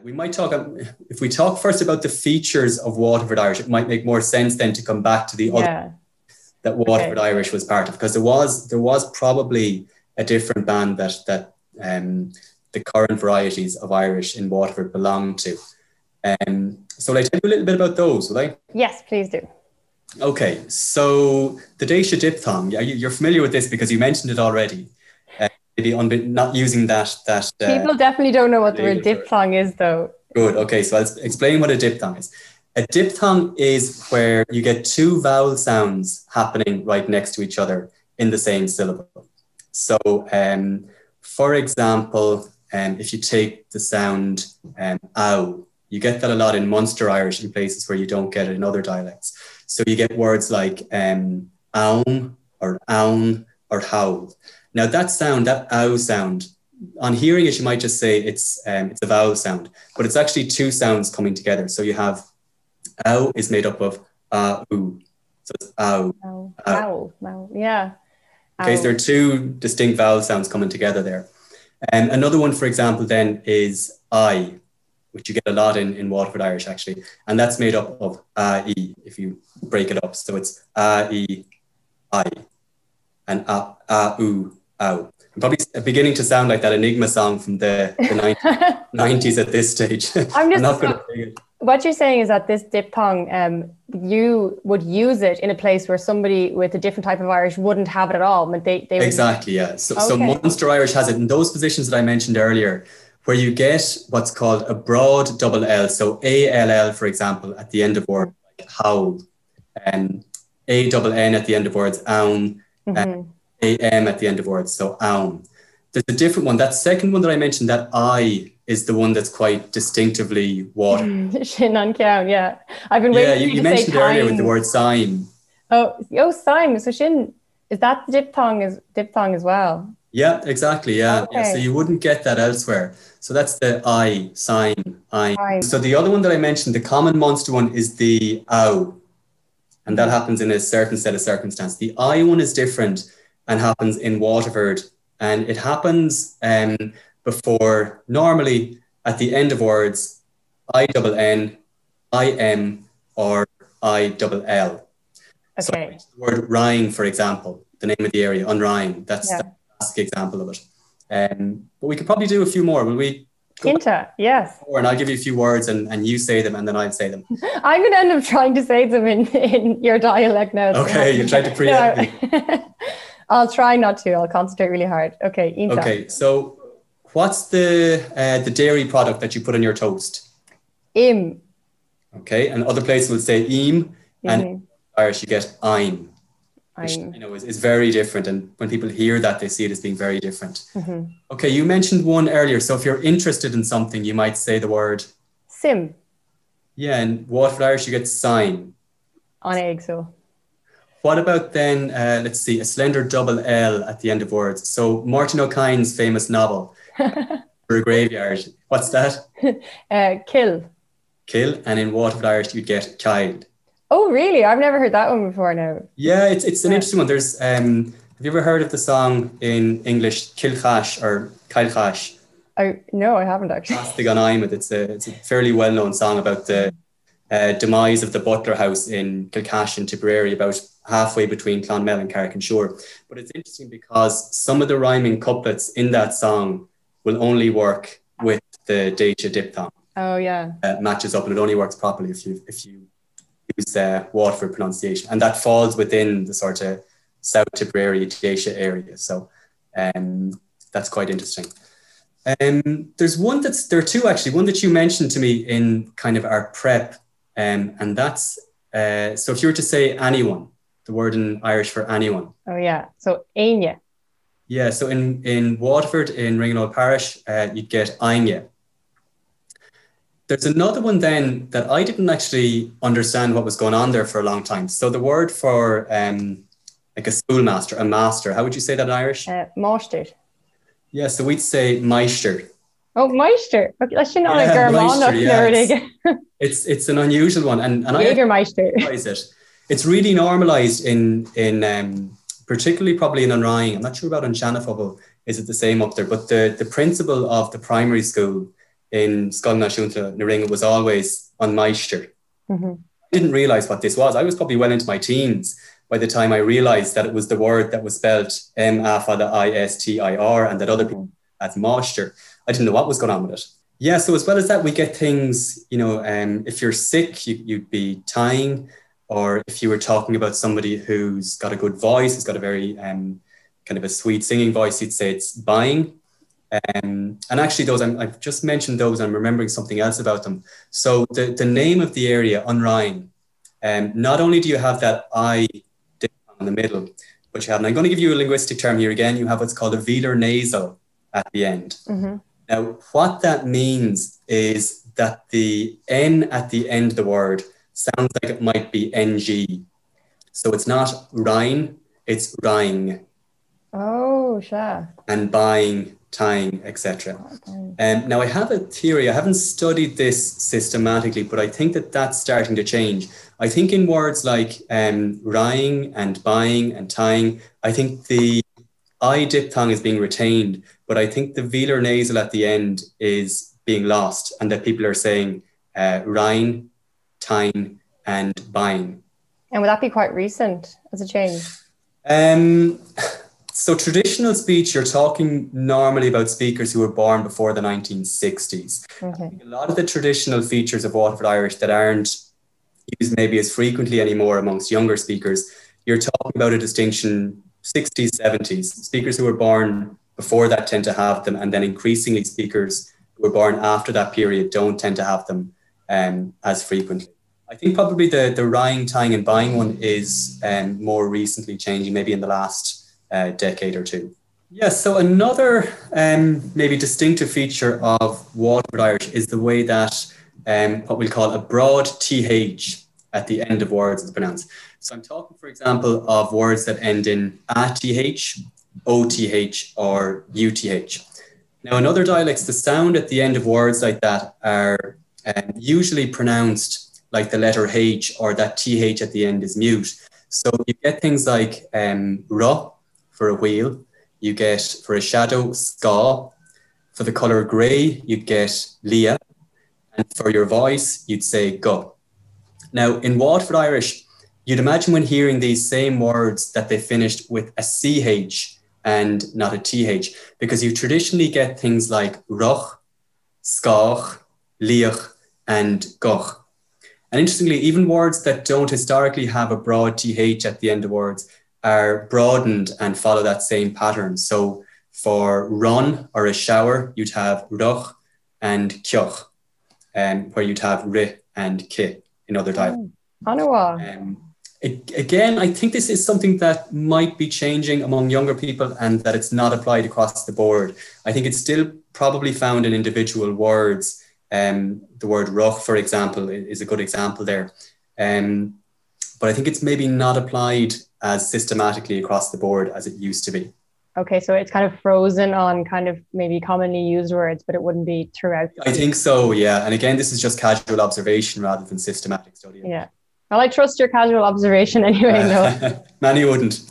We might talk, if we talk first about the features of Waterford Irish, it might make more sense then to come back to the other that Waterford Irish was part of, because there was probably a different band that the current varieties of Irish in Waterford belong to. So will I tell you a little bit about those, will I? Yes, please do. Okay, so the Daoise diphthong, you're familiar with this because you mentioned it already. Maybe not using that. People definitely don't know what the word diphthong is, though. Good. Okay, so I'll explain what a diphthong is. A diphthong is where you get two vowel sounds happening right next to each other in the same syllable. So, for example, if you take the sound ow, you get that a lot in Munster Irish in places where you don't get it in other dialects. So you get words like aum or own or howl. Now that sound, that ow sound, on hearing it, you might just say it's a vowel sound, but it's actually two sounds coming together. So you have ow is made up of oo. So it's ow. Ow. Yeah. Okay, so there are two distinct vowel sounds coming together there. Another one, for example, then is I, which you get a lot in Waterford Irish, actually. And that's made up of A-E, if you break it up. So it's A-E, I, and A-U, ow. I'm probably beginning to sound like that Enigma song from the 90s at this stage. What you're saying is that this diphthong, you would use it in a place where somebody with a different type of Irish wouldn't have it at all. But they exactly, yeah. So Munster Irish has it in those positions that I mentioned earlier, where you get what's called a broad double L. So A-L-L, for example, at the end of words like howl, and A-double-N at the end of words own, and A-M at the end of words, so own. There's a different one. That second one that I mentioned, that I, is the one that's quite distinctively Waterford. Shin on Cown, yeah. I've been waiting for you to mentioned earlier with the word Syme. Oh, Syme. So Shin, is that the diphthong as well? Yeah, exactly. Yeah. Okay. Yeah. So you wouldn't get that elsewhere. So that's the I, Syme, I. So the other one that I mentioned, the common Munster one, is the ow. And that happens in a certain set of circumstances. The I one is different and happens in Waterford. And it happens before, normally at the end of words, I-double-N, I-M, or I-double-L. Okay. So the word Rhine, for example, the name of the area, Unrhine, that's the classic example of it. But we could probably do a few more. Will we? Inta, yes. And I'll give you a few words and you say them and then I'll say them. I'm going to end up trying to say them in your dialect now. Okay, you tried to preempt me. I'll try not to. I'll concentrate really hard. Okay, Inta. Okay, so what's the dairy product that you put on your toast? Im. Okay, and other places will say im, and in Irish you get ein. Which, is very different, and when people hear that, they see it as being very different. Okay, you mentioned one earlier, so if you're interested in something, you might say the word sim. Yeah, in Waterford Irish you get sign. On egg, so. What about then, let's see, a slender double L at the end of words. So Martin O'Kine's famous novel, For a Graveyard, what's that? Kill. Kill, and in Waterford Irish you'd get child. Oh, really? I've never heard that one before now. Yeah, it's an interesting one. There's, have you ever heard of the song in English, Kilchash or Kilchash? No, I haven't actually. It's a fairly well-known song about the demise of the Butler House in Kilcash in Tipperary, about halfway between Clonmel and Carrick-on-Shore. But it's interesting because some of the rhyming couplets in that song will only work with the Daoise diphthong. Oh, yeah. Matches up, and it only works properly if you use Waterford pronunciation, and that falls within the sort of South Tipperary Daoise area. So that's quite interesting. There's one there are two actually. One that you mentioned to me in kind of our prep, and that's so if you were to say anyone, the word in Irish for anyone. Oh yeah, so Anya. Yeah, so in Waterford, in Ringanall Parish, you'd get Anya. There's another one then that I didn't actually understand what was going on there for a long time. So the word for like a schoolmaster, a master, how would you say that in Irish? Meister. Yeah, so we'd say Meister. Oh, Meister. Okay, that's not like German. It's an unusual one, and Jägermeister. It's really normalised in particularly probably in Unrhine. I'm not sure about Unshanafobble. Is it the same up there? But the principal of the primary school in Scoil Náisiúnta na Ring was always an Meister. Mm-hmm. I didn't realise what this was. I was probably well into my teens by the time I realised that it was the word that was spelled M-A-F-A-I-S-T-I-R and that other people as Meister. I didn't know what was going on with it. Yeah, so as well as that, we get things, if you're sick, you'd be tying, or if you were talking about somebody who's got a good voice, who's got a very kind of a sweet singing voice, you'd say it's buying. And actually those, I've just mentioned those, I'm remembering something else about them. So the name of the area, An Rhein, not only do you have that I in the middle, but you have, and I'm going to give you a linguistic term here again, you have what's called a velar nasal at the end. Mm-hmm. Now, what that means is that the N at the end of the word sounds like it might be NG. So it's not Rhine, it's Rhying. Oh, sure. And buying, tying, etc. Okay. Now, I have a theory. I haven't studied this systematically, but I think that that's starting to change. I think in words like rhying and buying and tying, I think the I diphthong is being retained, but I think the velar nasal at the end is being lost, and that people are saying rhying, tying, and buying. And would that be quite recent as a change? So traditional speech, you're talking normally about speakers who were born before the 1960s. Okay. A lot of the traditional features of Waterford Irish that aren't used maybe as frequently anymore amongst younger speakers, you're talking about a distinction 60s, 70s. Speakers who were born before that tend to have them, and then increasingly speakers who were born after that period don't tend to have them as frequently. I think probably the rhying, tying and buying one is more recently changing, maybe in the last decade or two. Yes, so another maybe distinctive feature of Waterford Irish is the way that what we'll call a broad TH at the end of words is pronounced. So I'm talking, for example, of words that end in ATH, OTH, or UTH. Now, in other dialects, the sound at the end of words like that are usually pronounced like the letter H, or that TH at the end is mute. So you get things like RA for a wheel, you get for a shadow, SCA, for the colour grey, you'd get LEA, and for your voice, you'd say GO. Now, in Waterford Irish, you'd imagine when hearing these same words that they finished with a CH and not a TH, because you traditionally get things like ROCH, SCAch, LEAch, and GOCH. And interestingly, even words that don't historically have a broad TH at the end of words are broadened and follow that same pattern. So for run or a shower, you'd have roch and kioch, where you'd have ri and ki in other dialects. Again, I think this is something that might be changing among younger people, and that it's not applied across the board. I think it's still probably found in individual words. The word roch, for example, is a good example there. But I think it's maybe not applied as systematically across the board as it used to be. Okay, so it's kind of frozen on kind of maybe commonly used words, but it wouldn't be throughout. I think so, yeah. And again, this is just casual observation rather than systematic study. Yeah. Well, I trust your casual observation anyway. No. Many wouldn't.